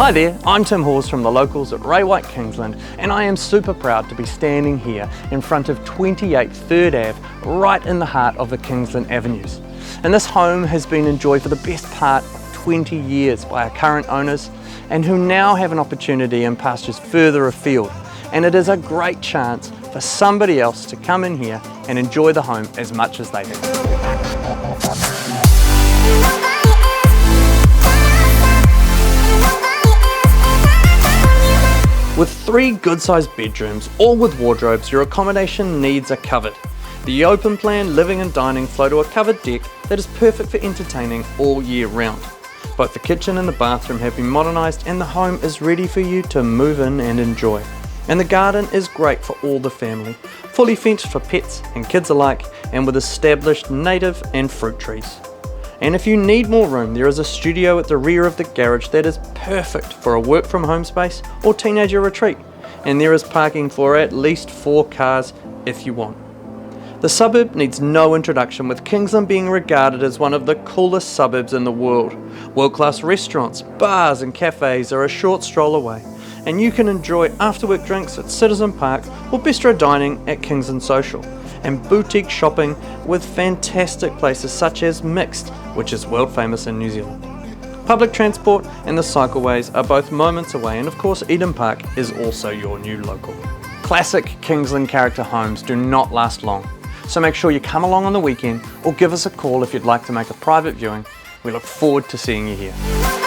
Hi there, I'm Tim Hawes from the locals at Ray White Kingsland, and I am super proud to be standing here in front of 28 3rd Ave, right in the heart of the Kingsland Avenues. And this home has been enjoyed for the best part of 20 years by our current owners, and who now have an opportunity in pastures further afield. And it is a great chance for somebody else to come in here and enjoy the home as much as they have. With 3 good-sized bedrooms, all with wardrobes, your accommodation needs are covered. The open plan living and dining flow to a covered deck that is perfect for entertaining all year round. Both the kitchen and the bathroom have been modernised, and the home is ready for you to move in and enjoy. And the garden is great for all the family, fully fenced for pets and kids alike, and with established native and fruit trees. And if you need more room, there is a studio at the rear of the garage that is perfect for a work from home space or teenager retreat. And there is parking for at least 4 cars if you want. The suburb needs no introduction, with Kingsland being regarded as one of the coolest suburbs in the world. World-class restaurants, bars and cafes are a short stroll away. And you can enjoy after-work drinks at Citizen Park or bistro dining at Kingsland Social. And boutique shopping with fantastic places such as Mixed, which is world famous in New Zealand. Public transport and the cycleways are both moments away, and of course Eden Park is also your new local. Classic Kingsland character homes do not last long, so make sure you come along on the weekend or give us a call if you'd like to make a private viewing. We look forward to seeing you here.